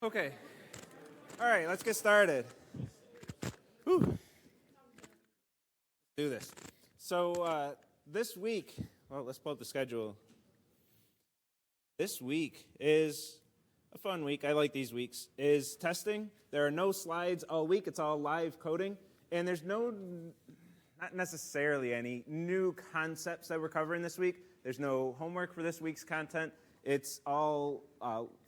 Okay. All right, let's get started. Whew. Let's do this. So this week, well, let's pull up the schedule. This week is a fun week. I like these weeks. Is testing. There are no slides all week. It's all live coding. And there's not necessarily any new concepts that we're covering this week. There's no homework for this week's content. It's all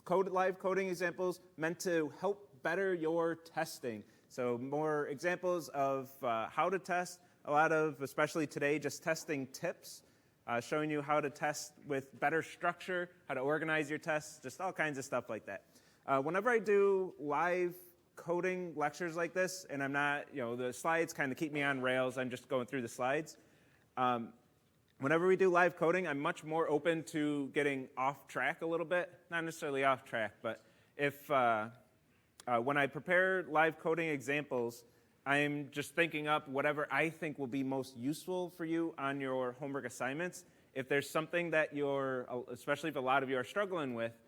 live coding examples meant to help better your testing. So more examples of how to test, a lot of, especially today, just testing tips, showing you how to test with better structure, how to organize your tests, just all kinds of stuff like that. Whenever I do live coding lectures like this, and I'm not, the slides kind of keep me on rails, I'm just going through the slides. Whenever we do live coding, I'm much more open to getting off track a little bit. Not necessarily off track, but if when I prepare live coding examples, I'm just thinking up whatever I think will be most useful for you on your homework assignments. If there's something that especially if a lot of you are struggling with,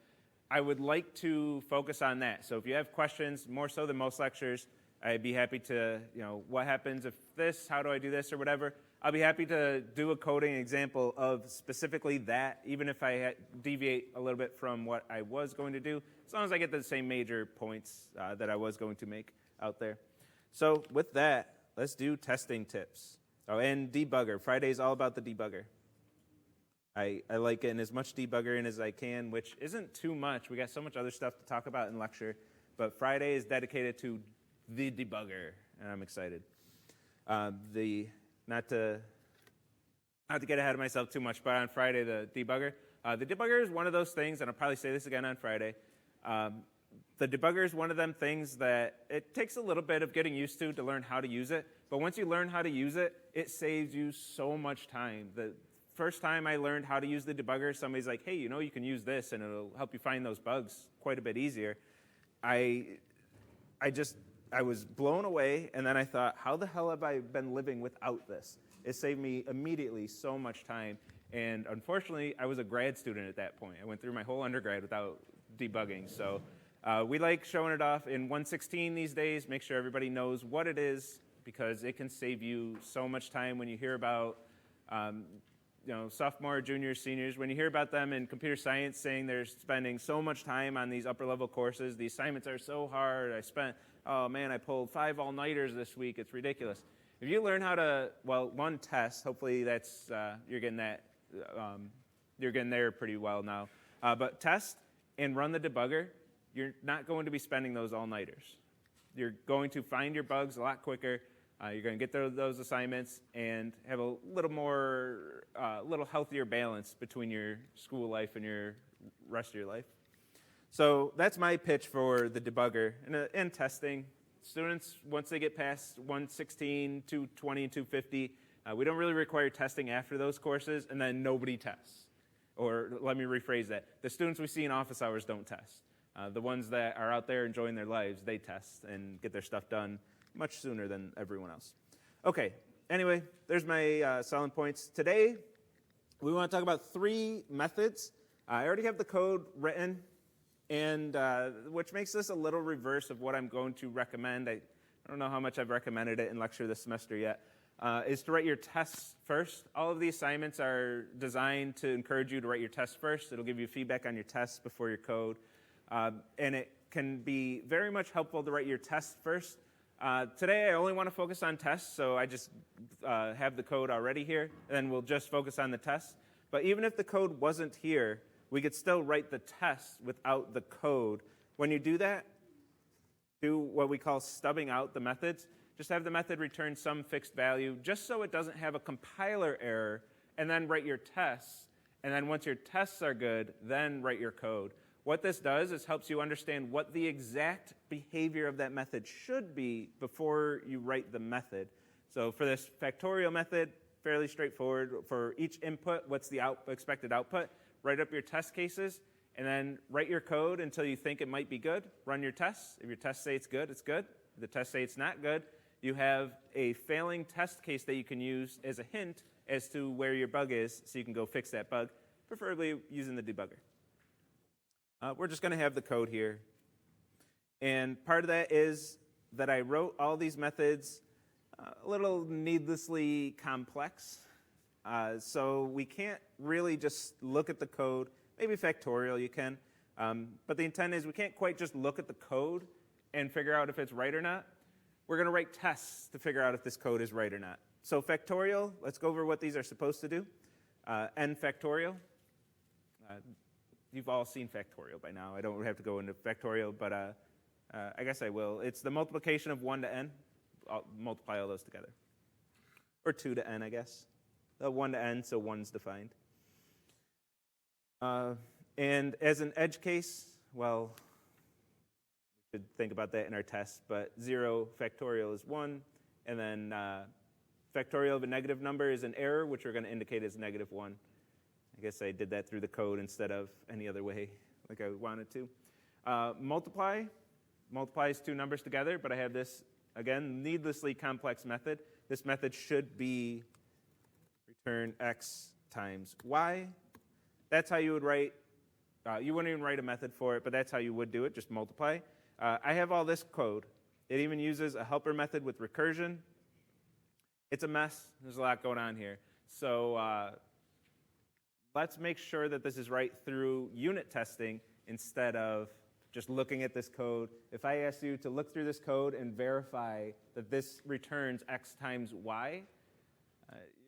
I would like to focus on that. So if you have questions, more so than most lectures, I'd be happy to, what happens if this, how do I do this, or whatever. I'll be happy to do a coding example of specifically that, even if I deviate a little bit from what I was going to do, as long as I get the same major points that I was going to make out there. So with that, let's do testing tips. Oh, and debugger. Friday is all about the debugger. I like getting as much debugger in as I can, which isn't too much. We got so much other stuff to talk about in lecture, but Friday is dedicated to the debugger, and I'm excited. Not to get ahead of myself too much, but on Friday, the debugger. The debugger is one of those things, and I'll probably say this again on Friday. The debugger is one of them things that it takes a little bit of getting used to learn how to use it. But once you learn how to use it, it saves you so much time. The first time I learned how to use the debugger, somebody's like, hey, you can use this, and it'll help you find those bugs quite a bit easier. I was blown away, and then I thought, how the hell have I been living without this? It saved me immediately so much time, and unfortunately, I was a grad student at that point. I went through my whole undergrad without debugging, so we like showing it off in 116 these days, make sure everybody knows what it is, because it can save you so much time when you hear about sophomore, juniors, seniors, when you hear about them in computer science saying they're spending so much time on these upper-level courses, the assignments are so hard, I pulled 5 all-nighters this week, it's ridiculous. If you learn how to, one, test, hopefully that's, you're getting there pretty well now, but test and run the debugger, you're not going to be spending those all-nighters. You're going to find your bugs a lot quicker. You're going to get those assignments and have a little healthier balance between your school life and your rest of your life. So that's my pitch for the debugger and testing. Students, once they get past 116, 220, and 250, we don't really require testing after those courses, and then nobody tests. Or let me rephrase that. The students we see in office hours don't test. The ones that are out there enjoying their lives, they test and get their stuff done much sooner than everyone else. Okay, anyway, there's my selling points. Today, we want to talk about 3 methods. I already have the code written, and which makes this a little reverse of what I'm going to recommend. I don't know how much I've recommended it in lecture this semester yet, is to write your tests first. All of the assignments are designed to encourage you to write your tests first. It'll give you feedback on your tests before your code. And it can be very much helpful to write your tests first. Today, I only want to focus on tests, so I just have the code already here, and then we'll just focus on the tests. But even if the code wasn't here, we could still write the tests without the code. When you do that, do what we call stubbing out the methods. Just have the method return some fixed value, just so it doesn't have a compiler error, and then write your tests. And then once your tests are good, then write your code. What this does is helps you understand what the exact behavior of that method should be before you write the method. So for this factorial method, fairly straightforward. For each input, what's the expected output? Write up your test cases, and then write your code until you think it might be good. Run your tests. If your tests say it's good, it's good. If the tests say it's not good, you have a failing test case that you can use as a hint as to where your bug is, so you can go fix that bug, preferably using the debugger. We're just going to have the code here. And part of that is that I wrote all these methods a little needlessly complex. So we can't really just look at the code. Maybe factorial you can. But the intent is we can't quite just look at the code and figure out if it's right or not. We're going to write tests to figure out if this code is right or not. So factorial, let's go over what these are supposed to do. N factorial. You've all seen factorial by now. I don't have to go into factorial, but I guess I will. It's the multiplication of 1 to n. I'll multiply all those together. Or 2 to n, I guess. 1 to n, so 1's defined. And as an edge case, well, we should think about that in our test, but 0 factorial is 1, and then factorial of a negative number is an error, which we're going to indicate as -1. I guess I did that through the code instead of any other way like I wanted to. Multiply multiplies two numbers together, but I have this, again, needlessly complex method. This method should be return x times y. That's how you would write, you wouldn't even write a method for it, but that's how you would do it, just multiply. I have all this code. It even uses a helper method with recursion. It's a mess. There's a lot going on here. So let's make sure that this is right through unit testing instead of just looking at this code. If I ask you to look through this code and verify that this returns x times y,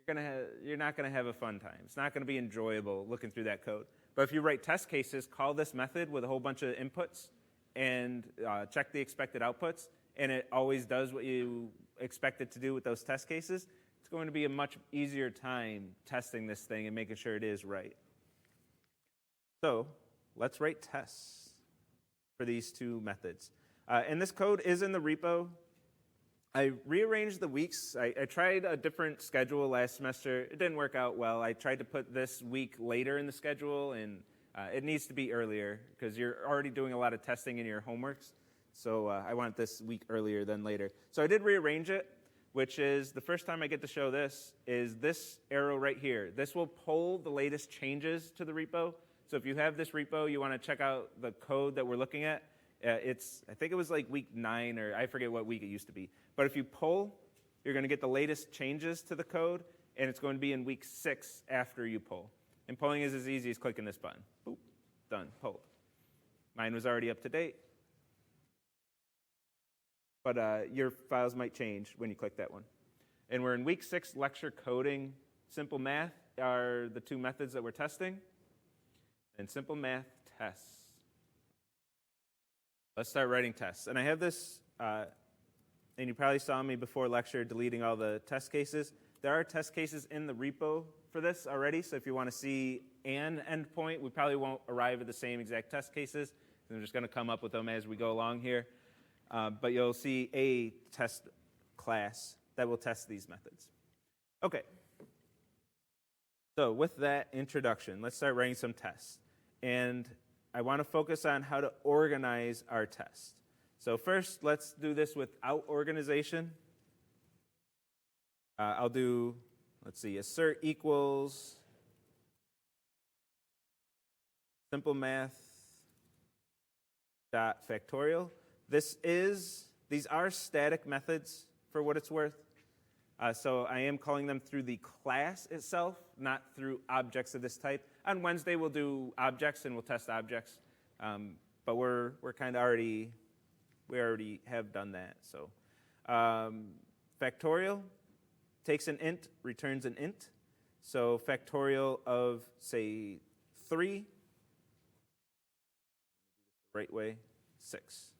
you're not going to have a fun time. It's not going to be enjoyable looking through that code. But if you write test cases, call this method with a whole bunch of inputs and check the expected outputs, and it always does what you expect it to do with those test cases, it's going to be a much easier time testing this thing and making sure it is right. So let's write tests for these two methods. And this code is in the repo. I rearranged the weeks. I tried a different schedule last semester. It didn't work out well. I tried to put this week later in the schedule, and it needs to be earlier because you're already doing a lot of testing in your homeworks. So I want this week earlier than later. So I did rearrange it, which is the first time I get to show this is this arrow right here. This will pull the latest changes to the repo. So if you have this repo, you want to check out the code that we're looking at. I think it was like week 9, or I forget what week it used to be. But if you pull, you're going to get the latest changes to the code, and it's going to be in week 6 after you pull. And pulling is as easy as clicking this button. Boop, done, pulled. Mine was already up to date. But your files might change when you click that one. And we're in week 6 lecture coding. Simple math are the two methods that we're testing. And simple math tests. Let's start writing tests. And I have this, and you probably saw me before lecture deleting all the test cases. There are test cases in the repo for this already, so if you want to see an endpoint, we probably won't arrive at the same exact test cases. I'm just going to come up with them as we go along here. But you'll see a test class that will test these methods. Okay. So with that introduction, let's start writing some tests. And I want to focus on how to organize our test. So first, let's do this without organization. I'll do, let's see, assert equals simple math dot factorial. These are static methods for what it's worth. So I am calling them through the class itself, not through objects of this type. On Wednesday, we'll do objects and we'll test objects. But we're kind of we already have done that. So factorial takes an int, returns an int. So factorial of, say, 3, the right way, 6.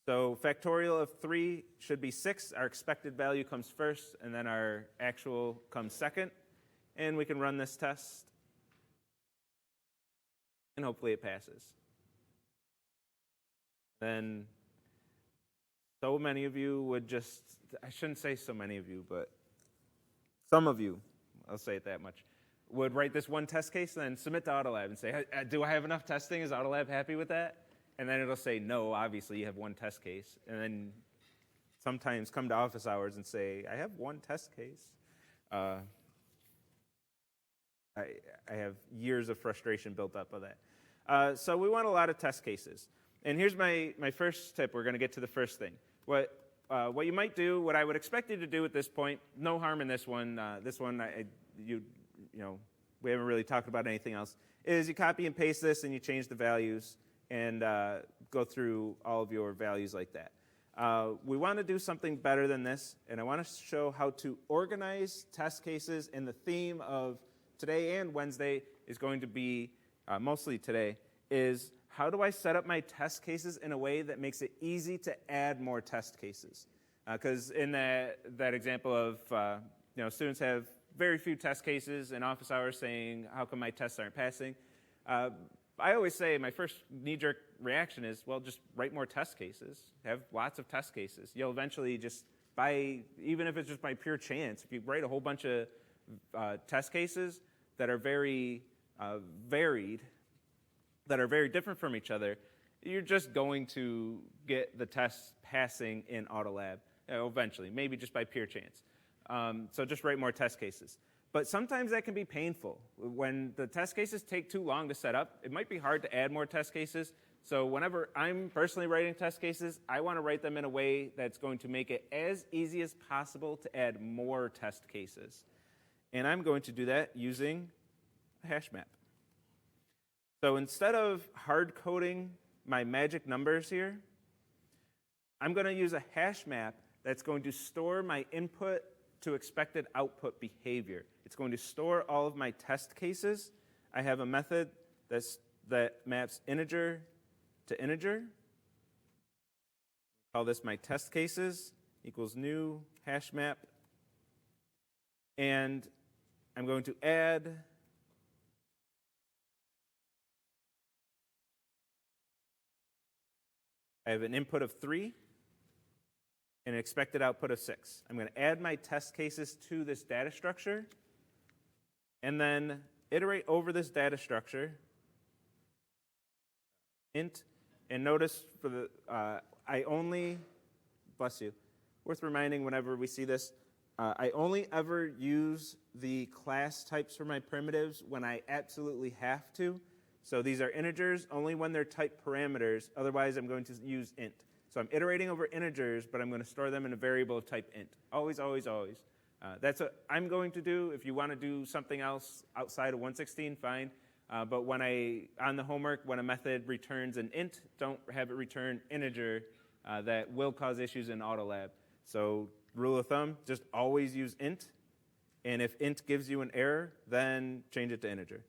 So factorial of 3 should be 6. Our expected value comes first, and then our actual comes second. And we can run this test, and hopefully it passes. Then so many of you would just, I shouldn't say so many of you, but some of you, I'll say it that much, would write this one test case and then submit to Autolab and say, hey, do I have enough testing? Is Autolab happy with that? And then it'll say, no, obviously you have one test case. And then sometimes come to office hours and say, I have one test case. I have years of frustration built up of that. So we want a lot of test cases. And here's my first tip. We're going to get to the first thing. What you might do, what I would expect you to do at this point, no harm in this one. We haven't really talked about anything else, is you copy and paste this and you change the values and go through all of your values like that. We want to do something better than this, and I want to show how to organize test cases, and the theme of today and Wednesday is going to be, mostly today, is how do I set up my test cases in a way that makes it easy to add more test cases? Because in that example of, students have very few test cases in office hours saying, how come my tests aren't passing? I always say my first knee-jerk reaction is, well, just write more test cases. Have lots of test cases. You'll eventually just, even if it's just by pure chance, if you write a whole bunch of test cases that are very varied, that are very different from each other, you're just going to get the tests passing in Autolab eventually, maybe just by pure chance. So just write more test cases. But sometimes that can be painful. When the test cases take too long to set up, it might be hard to add more test cases. So whenever I'm personally writing test cases, I want to write them in a way that's going to make it as easy as possible to add more test cases. And I'm going to do that using a hash map. So instead of hard coding my magic numbers here, I'm going to use a hash map that's going to store my input to expected output behavior. It's going to store all of my test cases. I have a method that maps integer to integer. Call this my test cases equals new hash map. And I'm going to add I have an input of 3 and an expected output of 6. I'm going to add my test cases to this data structure and then iterate over this data structure, int, and notice for the, I only, bless you, worth reminding whenever we see this, I only ever use the class types for my primitives when I absolutely have to. So these are integers only when they're type parameters. Otherwise, I'm going to use int. So I'm iterating over integers, but I'm going to store them in a variable of type int. Always, always, always. That's what I'm going to do. If you want to do something else outside of 116, fine. But on the homework, when a method returns an int, don't have it return integer. That will cause issues in Autolab. So rule of thumb, just always use int. And if int gives you an error, then change it to integer.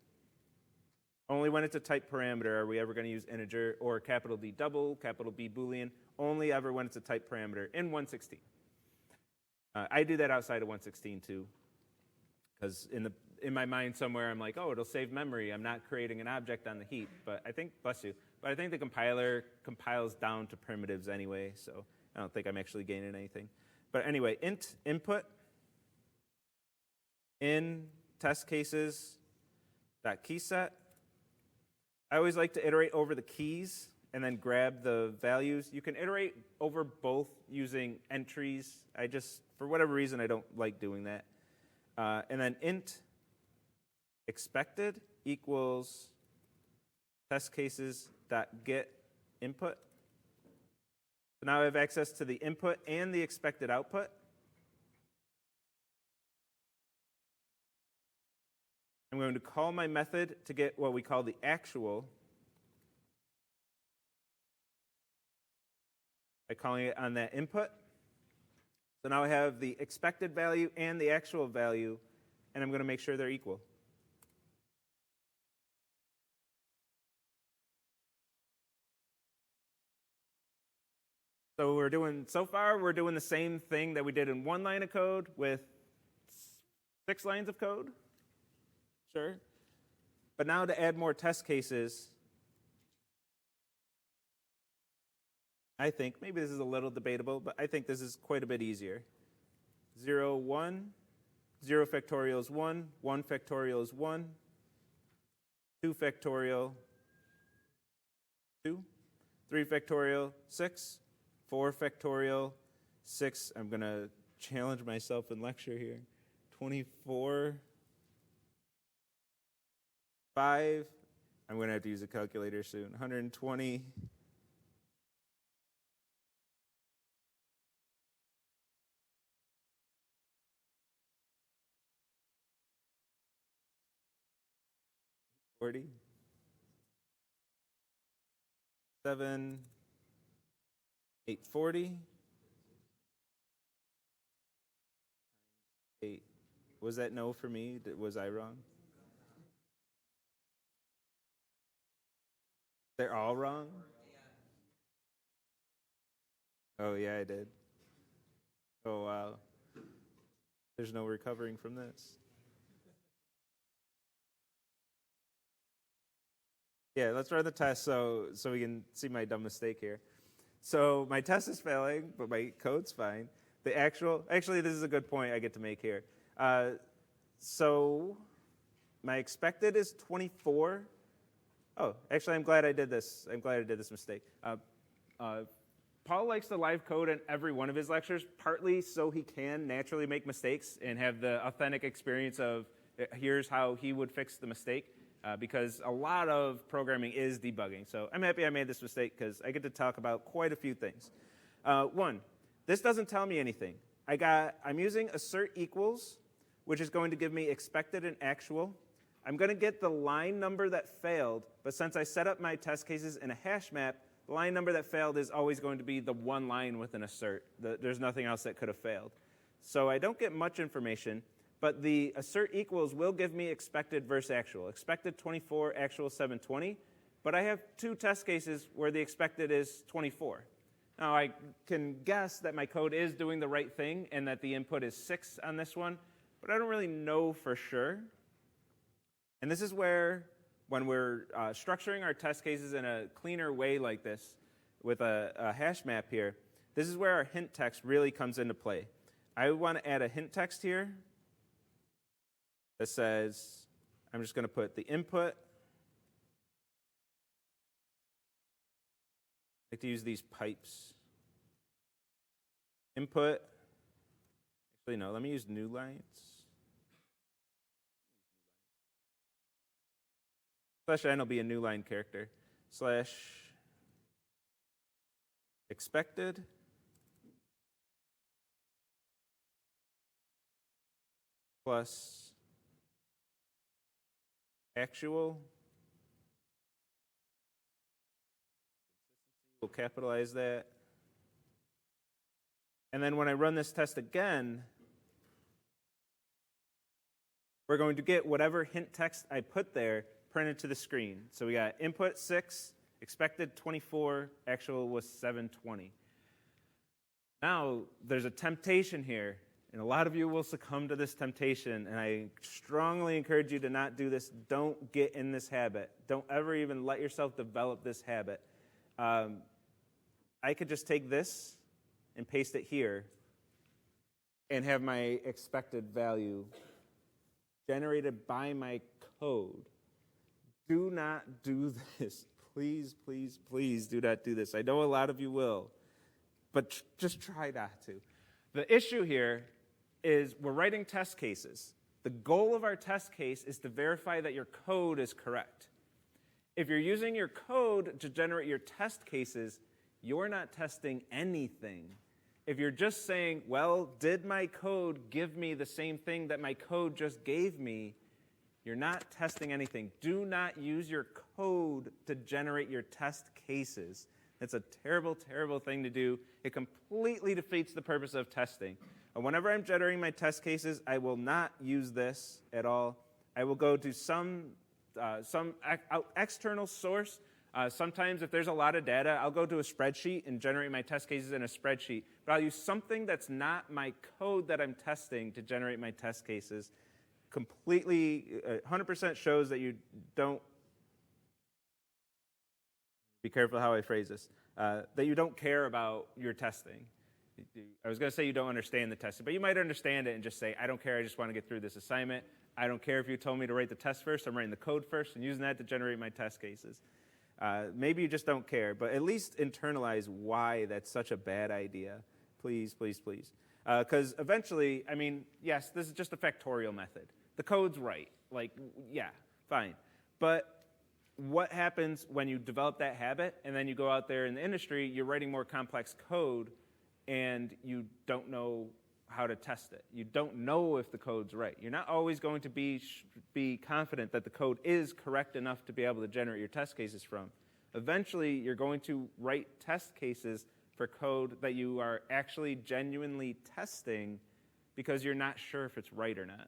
Only when it's a type parameter are we ever going to use integer or capital D double, capital B Boolean, only ever when it's a type parameter in 116. I do that outside of 116 too, because in my mind somewhere I'm like, oh, it'll save memory. I'm not creating an object on the heap. But I think, bless you, but I think the compiler compiles down to primitives anyway, so I don't think I'm actually gaining anything. But anyway, int input in test cases dot key set. I always like to iterate over the keys and then grab the values. You can iterate over both using entries. For whatever reason, I don't like doing that. And then int expected equals test cases dot get input. So now I have access to the input and the expected output. I'm going to call my method to get what we call the actual by calling it on that input. So now I have the expected value and the actual value, and I'm going to make sure they're equal. So so far we're doing the same thing that we did in one line of code with 6 lines of code. Sure. But now to add more test cases, I think, maybe this is a little debatable, but I think this is quite a bit easier. 0, 1, 0 factorial is 1, 1 factorial is 1, 2 factorial, 2, 3 factorial, 6, 4 factorial, 6. I'm going to challenge myself in lecture here. 24. 5, I'm going to have to use a calculator soon, 120, 40, 7, 840, 8. Was that no for me? Was I wrong? They're all wrong? Oh, yeah, I did. Oh, wow. There's no recovering from this. Yeah, let's run the test so we can see my dumb mistake here. So my test is failing, but my code's fine. Actually, this is a good point I get to make here. So my expected is 24. Oh, actually, I'm glad I did this. I'm glad I did this mistake. Paul likes to live code in every one of his lectures, partly so he can naturally make mistakes and have the authentic experience of here's how he would fix the mistake, because a lot of programming is debugging. So I'm happy I made this mistake because I get to talk about quite a few things. One, this doesn't tell me anything. I'm using assert equals, which is going to give me expected and actual. I'm going to get the line number that failed, but since I set up my test cases in a hash map, the line number that failed is always going to be the one line with an assert. There's nothing else that could have failed. So I don't get much information, but the assert equals will give me expected versus actual. Expected 24, actual 720, but I have two test cases where the expected is 24. Now I can guess that my code is doing the right thing and that the input is 6 on this one, but I don't really know for sure. And this is where, when we're structuring our test cases in a cleaner way like this, with a hash map here, this is where our hint text really comes into play. I want to add a hint text here that says, I'm just going to put the input. I like to use these pipes. Input. Actually, no, let me use new lines. Slash n will be a new line character. Slash expected plus actual. We'll capitalize that. And then when I run this test again, we're going to get whatever hint text I put there printed to the screen. So we got input 6, expected 24, actual was 720. Now, there's a temptation here, and a lot of you will succumb to this temptation, and I strongly encourage you to not do this. Don't get in this habit. Don't ever even let yourself develop this habit. I could just take this and paste it here and have my expected value generated by my code. Do not do this. Please, please, please do not do this. I know a lot of you will, but just try not to. The issue here is we're writing test cases. The goal of our test case is to verify that your code is correct. If you're using your code to generate your test cases, you're not testing anything. If you're just saying, well, did my code give me the same thing that my code just gave me, you're not testing anything. Do not use your code to generate your test cases. It's a terrible, terrible thing to do. It completely defeats the purpose of testing. And whenever I'm generating my test cases, I will not use this at all. I will go to some external source. Sometimes if there's a lot of data, I'll go to a spreadsheet and generate my test cases in a spreadsheet. But I'll use something that's not my code that I'm testing to generate my test cases. Completely, 100% shows that you don't, be careful how I phrase this, that you don't care about your testing. I was going to say you don't understand the testing, but you might understand it and just say, I don't care, I just want to get through this assignment. I don't care if you told me to write the test first, I'm writing the code first and using that to generate my test cases. Maybe you just don't care, but at least internalize why that's such a bad idea. Please, please, please. Because eventually, I mean, yes, this is just a factorial method. The code's right. Like, yeah, fine. But what happens when you develop that habit and then you go out there in the industry, you're writing more complex code and you don't know how to test it. You don't know if the code's right. You're not always going to be confident that the code is correct enough to be able to generate your test cases from. Eventually, you're going to write test cases for code that you are actually genuinely testing because you're not sure if it's right or not.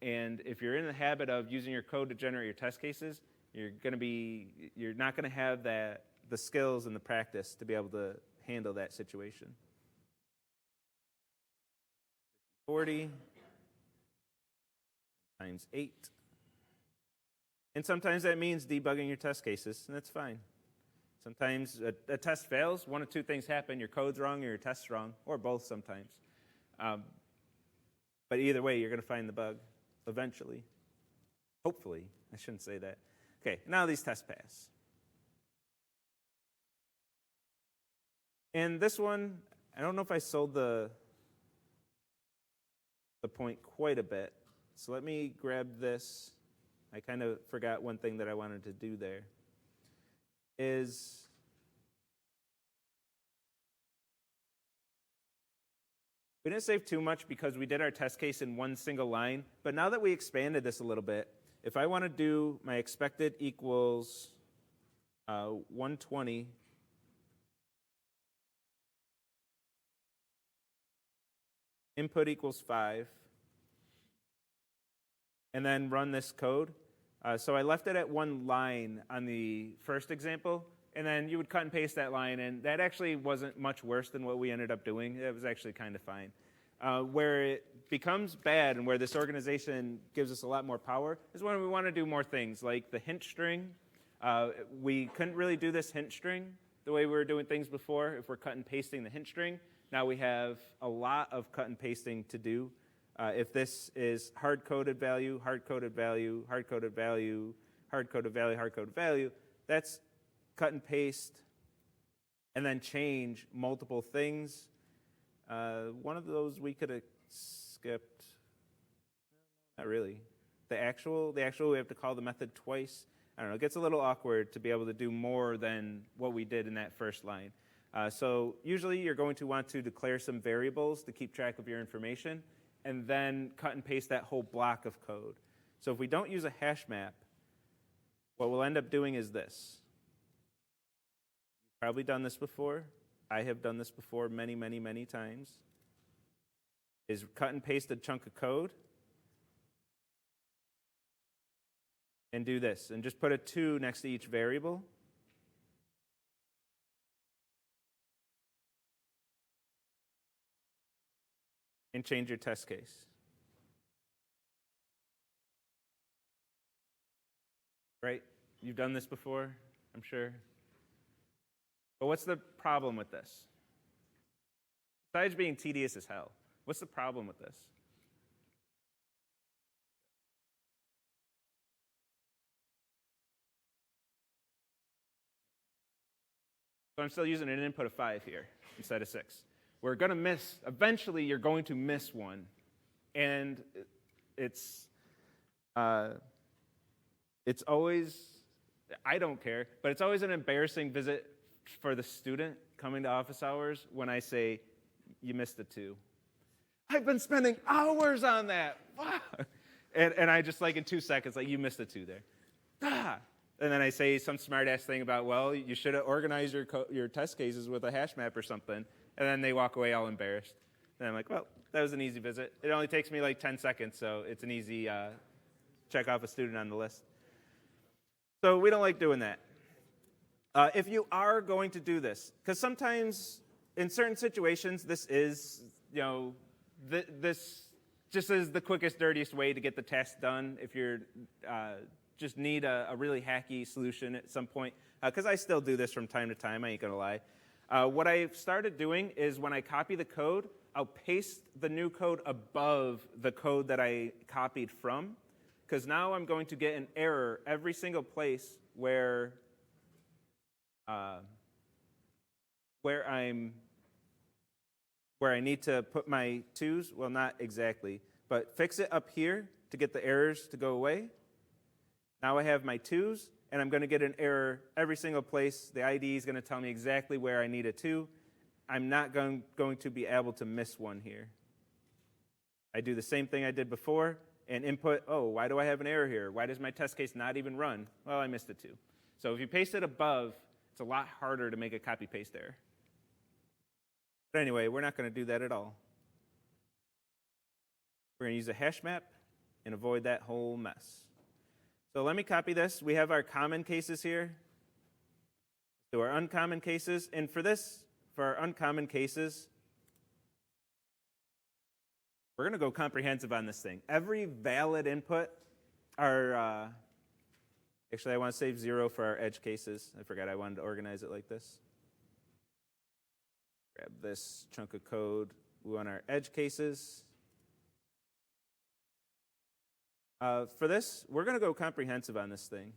And if you're in the habit of using your code to generate your test cases, you're not going to have the skills and the practice to be able to handle that situation. 40 times 8. And sometimes that means debugging your test cases, and that's fine. Sometimes a test fails. One of two things happen. Your code's wrong or your test's wrong, or both sometimes. But either way, you're going to find the bug eventually. Hopefully. I shouldn't say that. Okay, now these tests pass. And this one, I don't know if I sold the point quite a bit. So let me grab this. I kind of forgot one thing that I wanted to do there. We didn't save too much because we did our test case in one single line. But now that we expanded this a little bit, if I want to do my expected equals 120, input equals 5, and then run this code. So I left it at one line on the first example, and then you would cut and paste that line, and that actually wasn't much worse than what we ended up doing. It was actually kind of fine. Where it becomes bad and where this organization gives us a lot more power is when we want to do more things, like the hint string. We couldn't really do this hint string the way we were doing things before if we're cut and pasting the hint string. Now we have a lot of cut and pasting to do. If this is hard-coded value, hard-coded value, hard-coded value, hard-coded value, hard-coded value, that's cut and paste and then change multiple things. One of those we could have skipped. Not really. The actual, we have to call the method twice. I don't know, it gets a little awkward to be able to do more than what we did in that first line. So usually you're going to want to declare some variables to keep track of your information and then cut and paste that whole block of code. So if we don't use a hash map, what we'll end up doing is this. You've probably done this before. I have done this before many, many, many times. Is cut and paste a chunk of code and do this. And just put a 2 next to each variable. And change your test case. Right? You've done this before, I'm sure. But what's the problem with this? Besides being tedious as hell, what's the problem with this? So I'm still using an input of 5 here instead of 6. We're going to miss, eventually you're going to miss one. And it's always, I don't care, but it's always an embarrassing visit for the student coming to office hours when I say, you missed a 2. I've been spending hours on that. And I just in 2 seconds, you missed a 2 there. And then I say some smart-ass thing about, well, you should have organized your test cases with a hash map or something. And then they walk away all embarrassed. And I'm like, well, that was an easy visit. It only takes me 10 seconds, so it's an easy check off a student on the list. So we don't like doing that. If you are going to do this, because sometimes in certain situations, this is, this just is the quickest, dirtiest way to get the test done if you're just need a really hacky solution at some point. Because I still do this from time to time, I ain't going to lie. What I've started doing is when I copy the code, I'll paste the new code above the code that I copied from, because now I'm going to get an error every single place where I need to put my 2s. Well, not exactly, but fix it up here to get the errors to go away. Now I have my 2s. And I'm going to get an error every single place. The ID is going to tell me exactly where I need a 2. I'm not going to be able to miss one here. I do the same thing I did before and input, oh, why do I have an error here? Why does my test case not even run? Well, I missed it too. So if you paste it above, it's a lot harder to make a copy-paste error. But anyway, we're not going to do that at all. We're going to use a hash map and avoid that whole mess. So let me copy this. We have our common cases here. So our uncommon cases. And for this, for our uncommon cases, we're going to go comprehensive on this thing. Every valid input are, actually I want to save 0 for our edge cases. I forgot I wanted to organize it like this. Grab this chunk of code. We want our edge cases. For this, we're going to go comprehensive on this thing.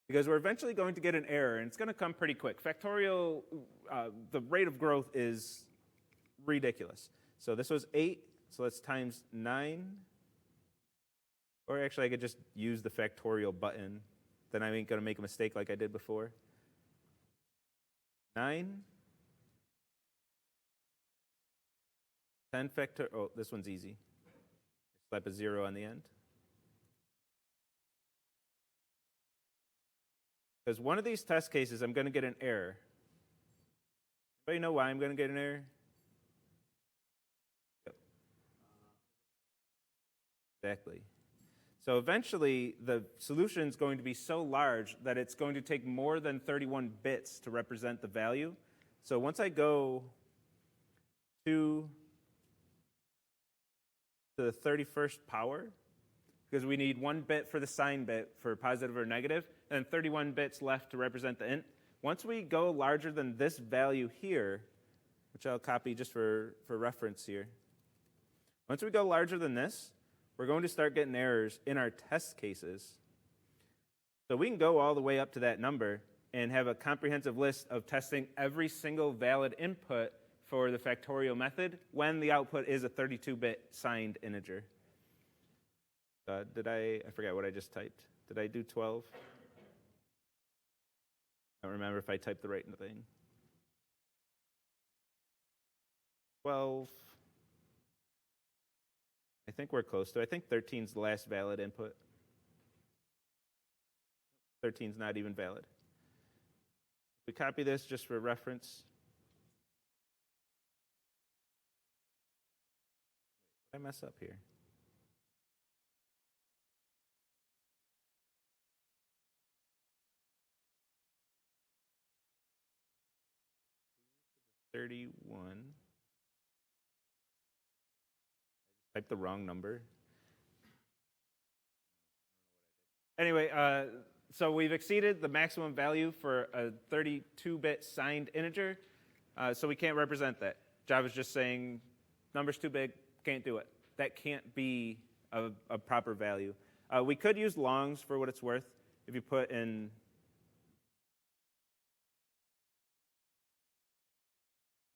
Because we're eventually going to get an error, and it's going to come pretty quick. Factorial, the rate of growth is ridiculous. So this was 8, so let's times 9. Or actually, I could just use the factorial button. Then I ain't going to make a mistake like I did before. 9. 10 factorial. Oh, this one's easy. Slap a 0 on the end. Because one of these test cases, I'm going to get an error. Anybody know why I'm going to get an error? Yep. Exactly. So eventually, the solution is going to be so large that it's going to take more than 31 bits to represent the value. So once I go to the 31st power, because we need 1 bit for the sign bit for positive or negative, and 31 bits left to represent the int. Once we go larger than this value here, which I'll copy just for reference here, once we go larger than this, we're going to start getting errors in our test cases. So we can go all the way up to that number and have a comprehensive list of testing every single valid input for the factorial method when the output is a 32-bit signed integer. I forgot what I just typed. Did I do 12? I don't remember if I typed the right thing. 12. I think we're close to it. I think 13 is the last valid input. 13 is not even valid. We copy this just for reference. What did I mess up here? $31. I typed the wrong number. Anyway, so we've exceeded the maximum value for a 32-bit signed integer, so we can't represent that. Java's just saying, number's too big, can't do it. That can't be a proper value. We could use longs for what it's worth. If you put in...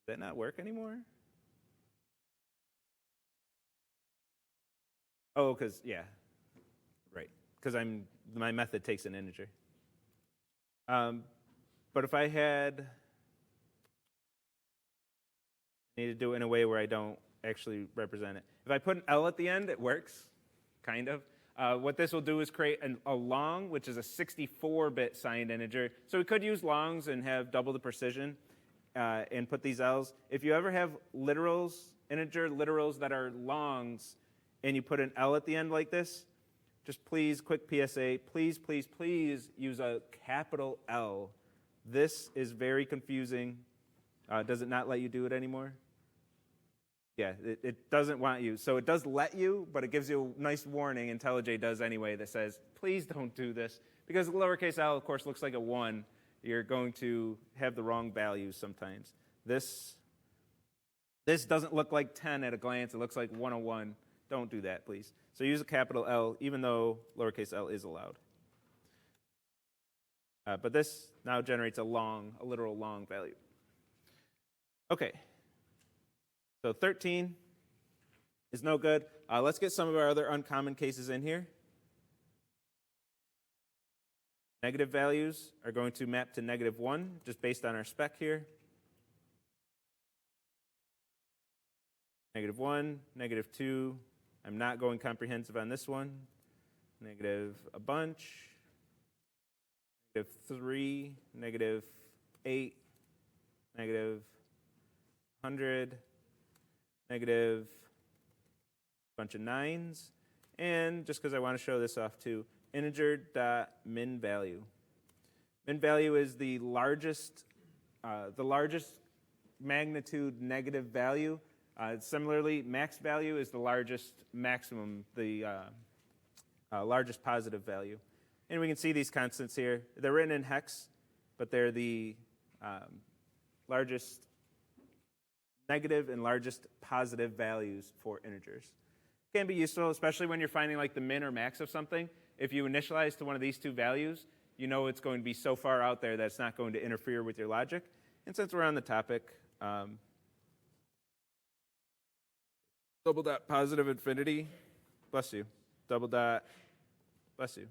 Does that not work anymore? Oh, because, yeah, right. Because my method takes an integer. But if I had... I need to do it in a way where I don't actually represent it. If I put an L at the end, it works, kind of. What this will do is create a long, which is a 64-bit signed integer. So we could use longs and have double the precision and put these L's. If you ever have literals, integer literals that are longs, and you put an L at the end like this, just please, quick PSA, please, please, please use a capital L. This is very confusing. Does it not let you do it anymore? Yeah, it doesn't want you. So it does let you, but it gives you a nice warning, IntelliJ does anyway, that says, please don't do this. Because lowercase l, of course, looks like a 1. You're going to have the wrong values sometimes. This doesn't look like 10 at a glance. It looks like 101. Don't do that, please. So use a capital L, even though lowercase l is allowed. But this now generates a literal long value. Okay. So 13 is no good. Let's get some of our other uncommon cases in here. Negative values are going to map to -1, just based on our spec here. -1, -2. I'm not going comprehensive on this one. Negative a bunch. -3, -8, -100, negative a bunch of 9s. And just because I want to show this off too, integer.min value. Min value is the largest magnitude negative value. Similarly, max value is the largest maximum, the largest positive value. And we can see these constants here. They're written in hex, but they're the largest negative and largest positive values for integers. Can be useful, especially when you're finding like the min or max of something. If you initialize to one of these two values, you know it's going to be so far out there that it's not going to interfere with your logic. And since we're on the topic, double dot positive infinity, bless you. Double dot, bless you.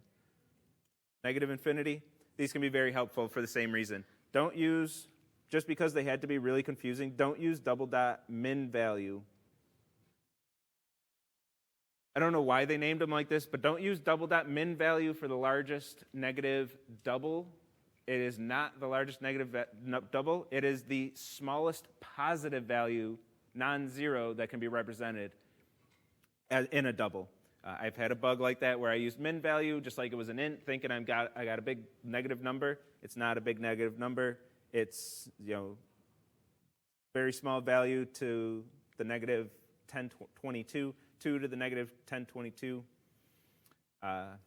Negative infinity, these can be very helpful for the same reason. Don't use, just because they had to be really confusing, don't use double dot min value. I don't know why they named them like this, but don't use double dot min value for the largest negative double. It is not the largest negative double. It is the smallest positive value, non-zero, that can be represented in a double. I've had a bug like that where I used min value just like it was an int, thinking I got a big negative number. It's not a big negative number. It's very small value to the negative 1022. 2 to the negative 1022, a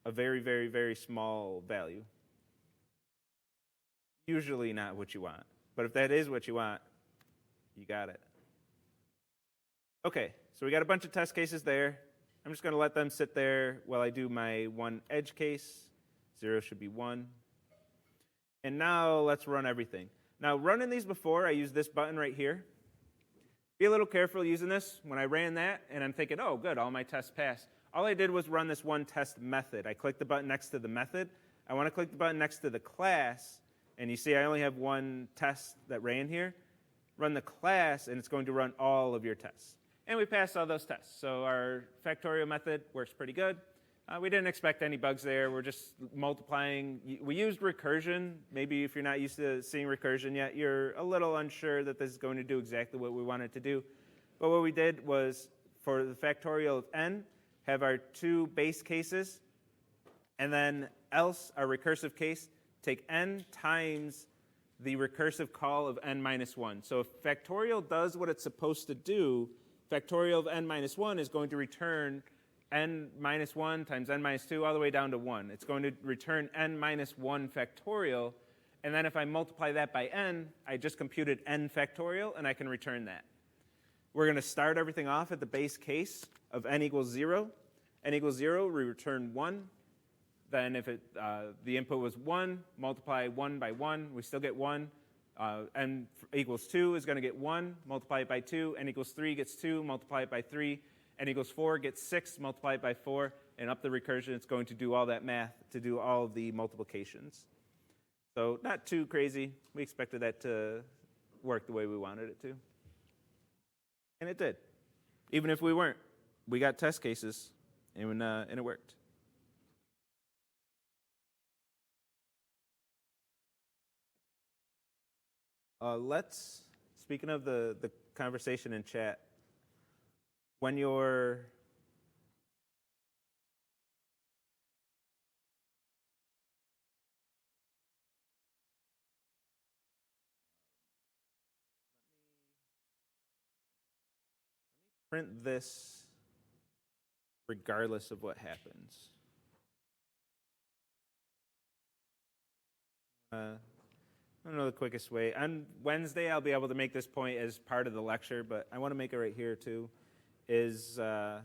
very, very, very small value. Usually not what you want, but if that is what you want, you got it. Okay, so we got a bunch of test cases there. I'm just going to let them sit there while I do my one edge case. 0 should be 1. And now let's run everything. Now, running these before, I used this button right here. Be a little careful using this. When I ran that, and I'm thinking, oh, good, all my tests passed. All I did was run this one test method. I clicked the button next to the method. I want to click the button next to the class, and you see I only have one test that ran here. Run the class, and it's going to run all of your tests. And we passed all those tests. So our factorial method works pretty good. We didn't expect any bugs there. We're just multiplying. We used recursion. Maybe if you're not used to seeing recursion yet, you're a little unsure that this is going to do exactly what we want it to do. But what we did was, for the factorial of n, have our two base cases, and then else, our recursive case, take n times the recursive call of n minus 1. So if factorial does what it's supposed to do, factorial of n minus 1 is going to return n minus 1 times n minus 2 all the way down to 1. It's going to return n minus 1 factorial, and then if I multiply that by n, I just computed n factorial, and I can return that. We're going to start everything off at the base case of n equals 0. n equals 0, we return 1. Then if the input was 1, multiply 1 by 1, we still get 1. N equals 2 is going to get 1, multiply it by 2. N equals 3 gets 2, multiply it by 3. N equals 4 gets 6, multiply it by 4. And up the recursion, it's going to do all that math to do all of the multiplications. So not too crazy. We expected that to work the way we wanted it to. And it did. Even if we weren't, we got test cases, and it worked. Speaking of the conversation in chat, when you're print this regardless of what happens. I don't know the quickest way. On Wednesday, I'll be able to make this point as part of the lecture, but I want to make it right here too, is get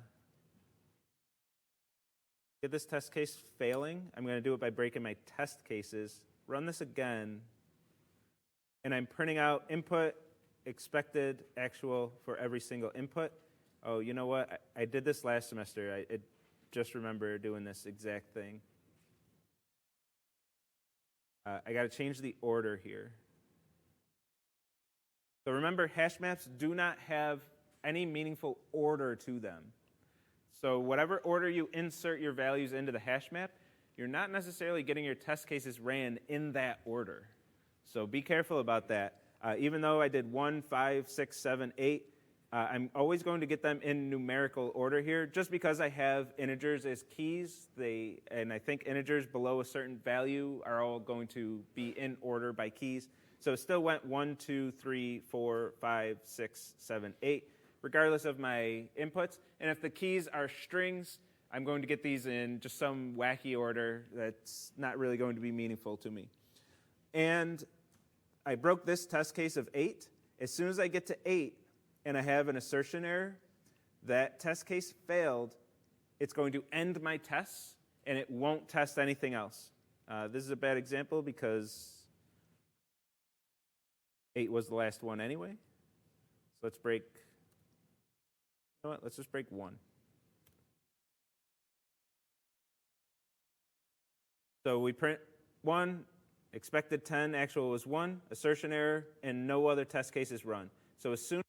this test case failing. I'm going to do it by breaking my test cases. Run this again, and I'm printing out input, expected, actual for every single input. Oh, you know what? I did this last semester. I just remember doing this exact thing. I got to change the order here. So remember, hash maps do not have any meaningful order to them. So whatever order you insert your values into the hash map, you're not necessarily getting your test cases ran in that order. So be careful about that. Even though I did 1, 5, 6, 7, 8, I'm always going to get them in numerical order here, just because I have integers as keys, and I think integers below a certain value are all going to be in order by keys. So it still went 1, 2, 3, 4, 5, 6, 7, 8, regardless of my inputs. And if the keys are strings, I'm going to get these in just some wacky order that's not really going to be meaningful to me. And I broke this test case of 8. As soon as I get to 8 and I have an assertion error, that test case failed. It's going to end my tests, and it won't test anything else. This is a bad example because 8 was the last one anyway. So let's break, you know what, let's just break 1. So we print 1, expected 10, actual was 1, assertion error, and no other test cases run. So as soon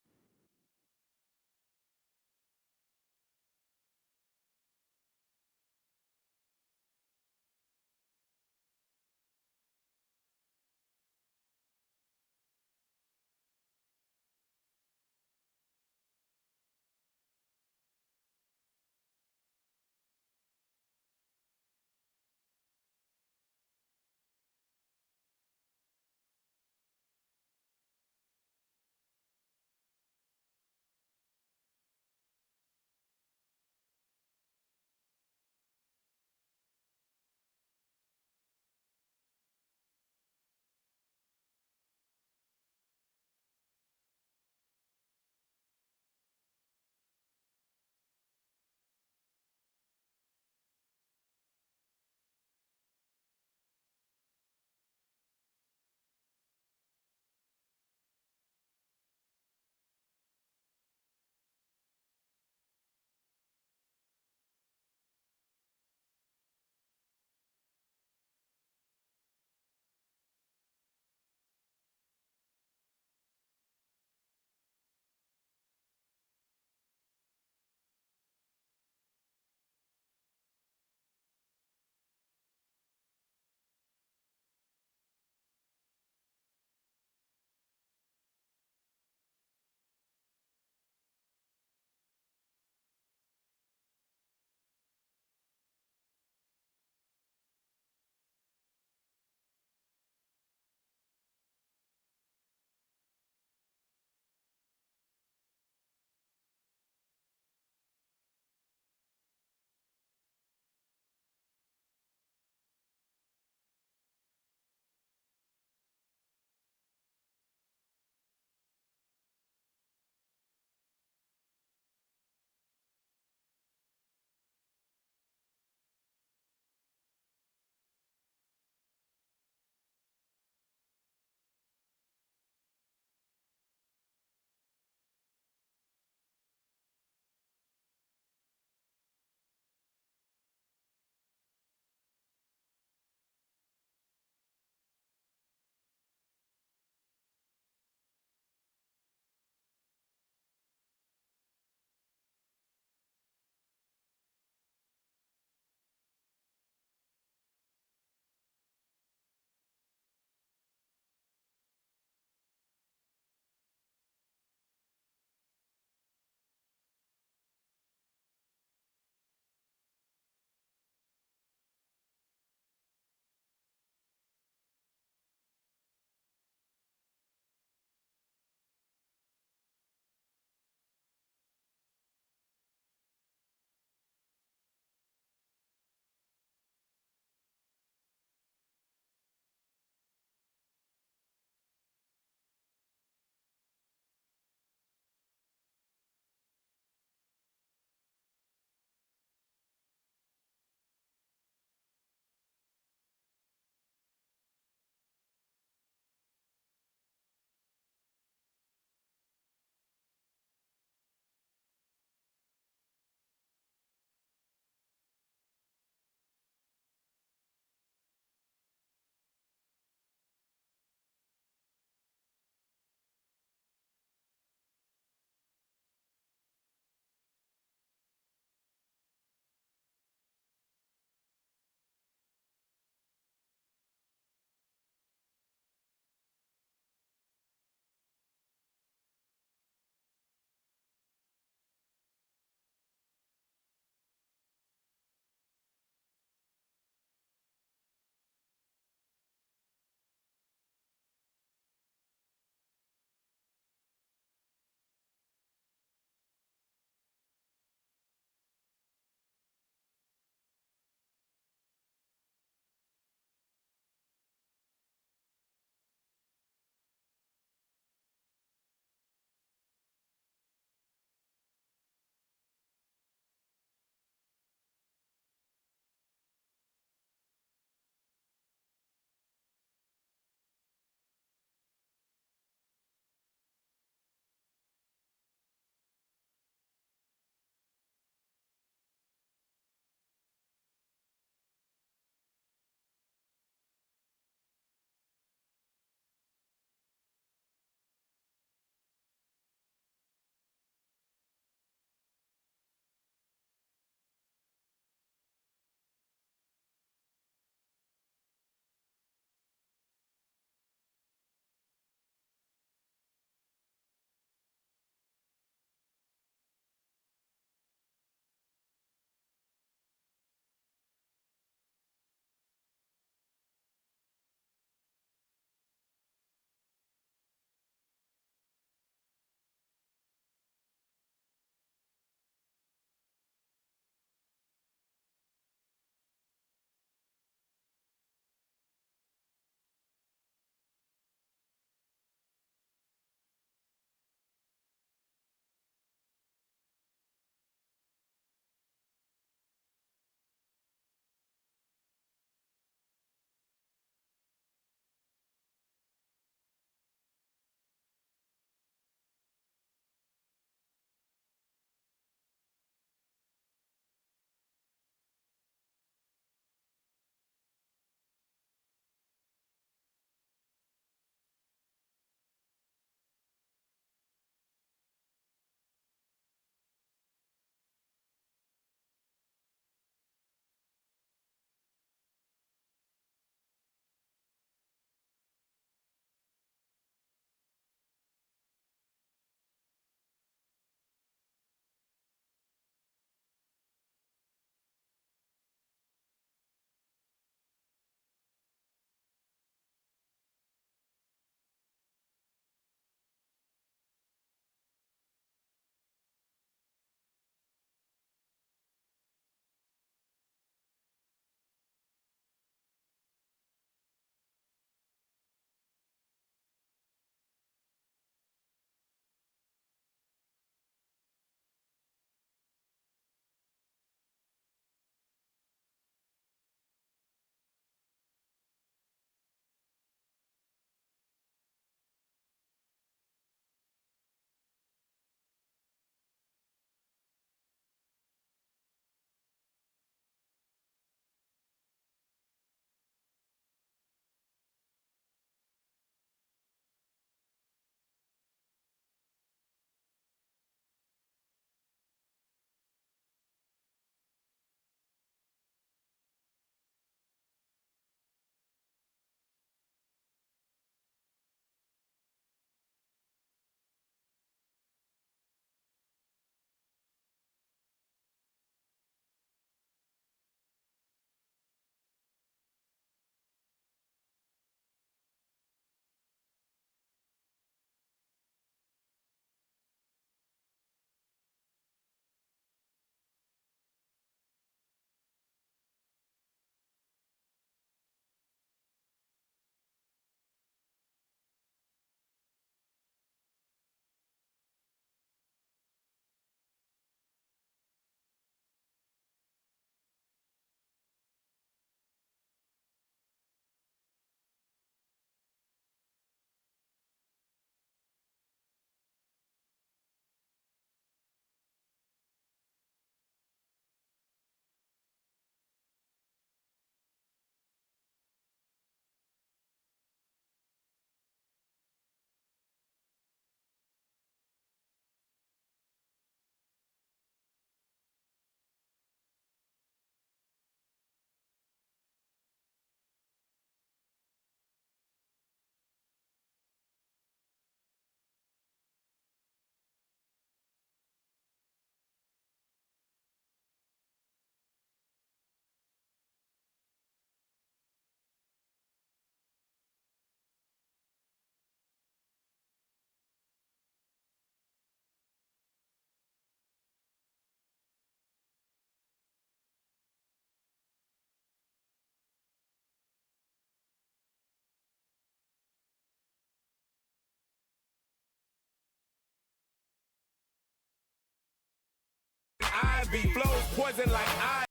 beat flows poison like I.